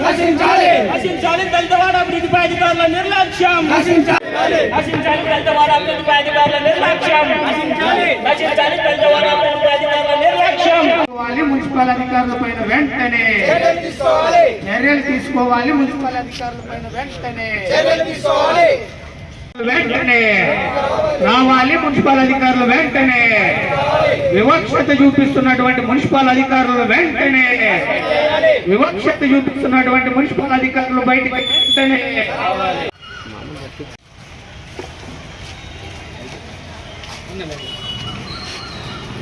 నశించాలి దళితవాడ అభివృద్ధిపై అధికారుల నిర్లక్ష్యం. నశించాలి దళితవాడ అభివృద్ధిపై అధికారుల నిర్లక్ష్యం. నశించాలి దళితవాడ అభివృద్ధిపై అధికారుల నిర్లక్ష్యం. మున్సిపల్ అధికారులపైన వెంటనే చర్యలు తీసుకోవాలి. మున్సిపల్ అధికారులపైన వెంటనే రావాలి. మున్సిపల్ అధికారులు వెంటనే వివక్షత చూపిస్తున్నటువంటి మున్సిపల్ అధికారులు వెంటనే వివక్షత చూపిస్తున్నటువంటి మున్సిపల్ అధికారులు బయటకు వెంటనే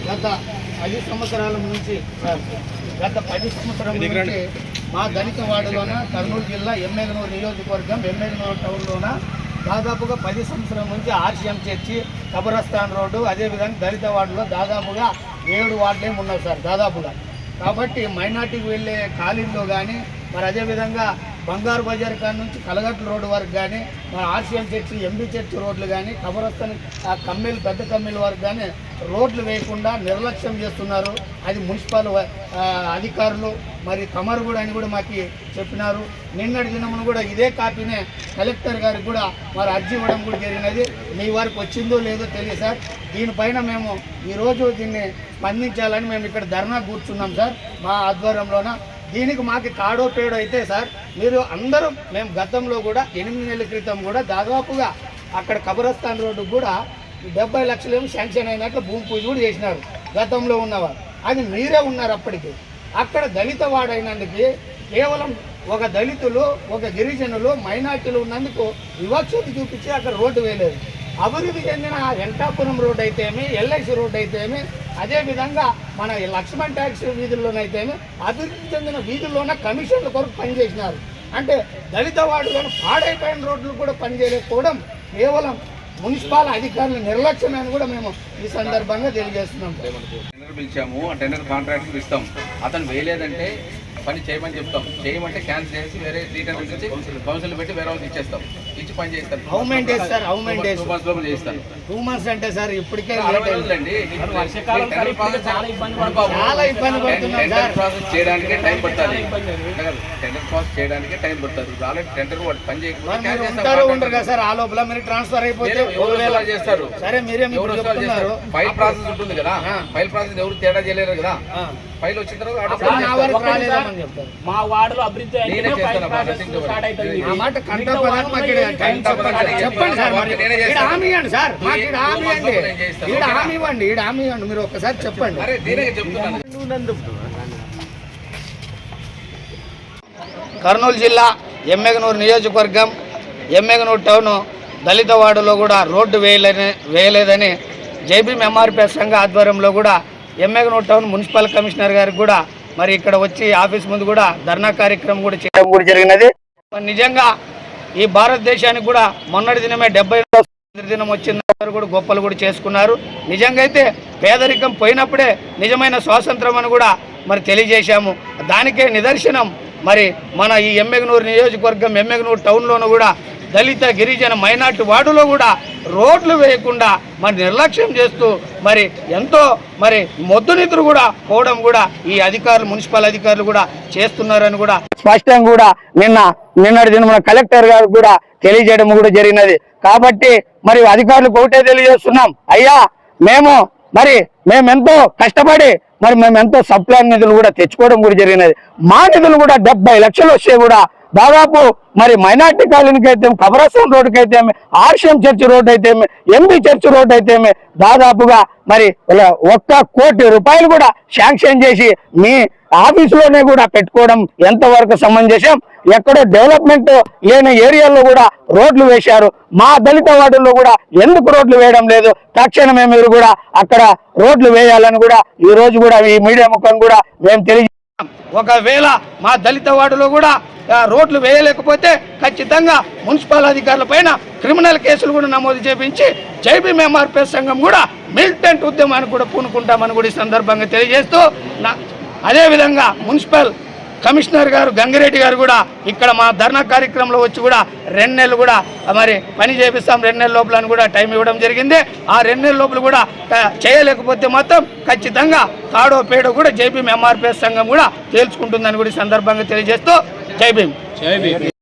గత 10 సంవత్సరాల నుంచి మా దళిత వార్డులోన కర్నూలు జిల్లా ఎమ్మెగనూరు నియోజకవర్గం ఎమ్మెగనూరు టౌన్లోన దాదాపుగా 10 సంవత్సరాల నుంచి ఆర్సీఎం చర్చి, కబరస్థాన్ రోడ్డు, అదేవిధంగా దళిత వార్డులో దాదాపుగా 7 వార్డులే ఉన్నాయి సార్ దాదాపుగా. కాబట్టి మైనార్టీకి వెళ్ళే కాలనీలో కానీ మరి అదేవిధంగా బంగారు బజార్ కాడ నుంచి కలగట్ల రోడ్డు వరకు కానీ మన ఆర్సీఎం చర్చి, ఎంబీ చర్చి రోడ్లు కానీ కబరస్థాన్ కమ్మీలు పెద్ద కమ్మీల వరకు కానీ రోడ్లు వేయకుండా నిర్లక్ష్యం చేస్తున్నారు. అది మున్సిపల్ అధికారులు మరి కమరు కూడా అని కూడా మాకు చెప్పినారు. నిన్నటి దినమును కూడా ఇదే కాపీనే కలెక్టర్ గారికి కూడా మరి అర్జీ ఇవ్వడం కూడా జరిగినది. మీ వారికి వచ్చిందో లేదో తెలియదు సార్. దీనిపైన మేము ఈరోజు దీన్ని స్పందించాలని మేము ఇక్కడ ధర్నా కూర్చున్నాం సార్ మా ఆధ్వర్యంలోన. దీనికి మాకు తాడో పేడో అయితే సార్ మీరు అందరూ మేము గతంలో కూడా 8 నెలల క్రితం కూడా దాదాపుగా అక్కడ కబరస్థాన్ రోడ్డు కూడా 70 లక్షలు శాంక్షన్ అయినట్లు భూమి పూజ కూడా చేసినారు గతంలో ఉన్నవారు. అది మీరే ఉన్నారు అప్పటికి. అక్కడ దళిత వాడైనందుకు కేవలం ఒక దళితులు, ఒక గిరిజనులు, మైనార్టీలు ఉన్నందుకు వివక్షత చూపించి అక్కడ రోడ్డు వేయలేదు. అభివృద్ధి చెందిన వెంకటాపురం రోడ్డు అయితేమి, ఎల్ఐసి రోడ్డు అయితేమి, అదేవిధంగా మన లక్ష్మణ్ ట్యాక్స్ వీధుల్లోనైతేమి అభివృద్ధి చెందిన వీధుల్లోన కమిషన్ల కొరకు పనిచేసినారు. అంటే దళిత వార్డులోని పాడైపోయిన రోడ్లు కూడా పనిచేయలేకపోవడం కేవలం మున్సిపల్ అధికారుల నిర్లక్ష్యం అని కూడా మేము ఈ సందర్భంగా తెలియజేస్తున్నాం. టెండర్ పిలిచాము, ఆ టెండర్ కాంట్రాక్ట్ ఇస్తాం. అతను వేయలేదంటే పని చేయమని చెప్తాం. చేయమంటే క్యాన్సిల్ చేసి వేరే రీటర్న్ ఇచ్చి కౌన్సిల్ పెట్టి వేరే వాళ్ళకి ఇచ్చేస్తాం. ఇచ్చి పని చేస్తాం. How many days sir? How many days? 2 months లోపల చేస్తాను. 2 months అంటే సార్ ఇప్పటికే చాలా ఇబ్బంది పడుతున్నాం సార్. ప్రాసెస్ చేయడానికే టైం పడుతుంది. టెండర్ ప్రాసెస్ చేయడానికే టైం పడుతుంది. ఆల్రెడీ టెండర్ పని చేయకుండా ఉండరు కదా సార్. ఆ లోపల మీరు ట్రాన్స్ఫర్ అయిపోతే చేస్తారు. సరే మీరే ఫైల్ ప్రాసెస్ ఉంటుంది కదా. ఫైల్ ప్రాసెస్ ఎవరు తేడా చేయలేరు కదా. ఫైల్ వచ్చిన తర్వాత మా వార్డులో అభివృద్ధి మీరు ఒక్కసారి చెప్పండి. కర్నూలు జిల్లా ఎమ్మెగనూరు నియోజకవర్గం ఎమ్మెగనూరు టౌన్ దళిత వార్డులో కూడా రోడ్డు వేయలేదని జైబీఎం ఎంఆర్పిఎస్ సంఘ ఆధ్వర్యంలో కూడా ఎమ్మెగనూరు టౌన్ మున్సిపల్ కమిషనర్ గారికి కూడా మరి ఇక్కడ వచ్చి ఆఫీస్ ముందు కూడా ధర్నా కార్యక్రమం కూడా చేయడం కూడా జరిగినది. నిజంగా ఈ భారతదేశానికి కూడా మొన్నటి దినమే 70వ దినం వచ్చిన కూడా గొప్పలు కూడా చేసుకున్నారు. నిజంగా అయితే పేదరికం పోయినప్పుడే నిజమైన స్వాతంత్రం అని కూడా మరి తెలియజేశాము. దానికే నిదర్శనం మరి మన ఈ ఎమ్మెగనూరు నియోజకవర్గం ఎమ్మెగనూరు టౌన్లోనూ కూడా దళిత, గిరిజన, మైనార్టీ వార్డులో కూడా రోడ్లు వేయకుండా మరి నిర్లక్ష్యం చేస్తూ మరి ఎంతో మరి మొద్దు నిద్ర కూడా పోవడం కూడా ఈ అధికారులు, మున్సిపల్ అధికారులు కూడా చేస్తున్నారని కూడా స్పష్టంగా కూడా నిన్నటి దిన కలెక్టర్ గారు కూడా తెలియజేయడం కూడా జరిగినది. కాబట్టి మరి అధికారులకు ఒకటే తెలియజేస్తున్నాం, అయ్యా మేమెంతో కష్టపడి మేమెంతో సప్లాన్ నిధులు కూడా తెచ్చుకోవడం కూడా జరిగినది. మా నిధులు కూడా 70 లక్షలు వస్తే కూడా దాదాపు మరి మైనార్టీ కాలనీకి అయితే, కబరస్థాన్ రోడ్డుకి అయితే, ఆర్సీఎం చర్చి రోడ్డు అయితే, ఎంబీ చర్చి రోడ్డు అయితే దాదాపుగా మరి 1 కోటి రూపాయలు కూడా శాంక్షన్ చేసి మీ ఆఫీసులోనే కూడా పెట్టుకోవడం ఎంతవరకు సమంజసం? ఎక్కడో డెవలప్మెంట్ లేని ఏరియాల్లో కూడా రోడ్లు వేశారు. మా దళిత వార్డుల్లో కూడా ఎందుకు రోడ్లు వేయడం లేదు? తక్షణమే మీరు కూడా అక్కడ రోడ్లు వేయాలని కూడా ఈ రోజు కూడా ఈ మీడియా ముఖం కూడా మేము తెలియజేస్తాం. ఒకవేళ మా దళిత వార్డులో కూడా రోడ్లు వేయలేకపోతే ఖచ్చితంగా మున్సిపల్ అధికారుల పైన క్రిమినల్ కేసులు కూడా నమోదు చేయించి జైబీఎం ఎంఆర్పిఎస్ సంఘం కూడా మిలిటెంట్ ఉద్యమాన్ని కూడా పూనుకుంటామని కూడా ఈ సందర్భంగా తెలియజేస్తూ, అదేవిధంగా మున్సిపల్ కమిషనర్ గారు గంగిరెడ్డి గారు కూడా ఇక్కడ మా ధర్నా కార్యక్రమంలో వచ్చి కూడా 2 నెలలు కూడా మరి పని చేపిస్తాం, 2 నెలల లోపల అని కూడా టైం ఇవ్వడం జరిగింది. ఆ 2 నెలల లోపల కూడా చేయలేకపోతే మాత్రం ఖచ్చితంగా తాడో పేడో కూడా జైబీఎం ఎంఆర్పిఎస్ సంఘం కూడా తేల్చుకుంటుందని కూడా ఈ సందర్భంగా తెలియజేస్తూ జై భీమ్.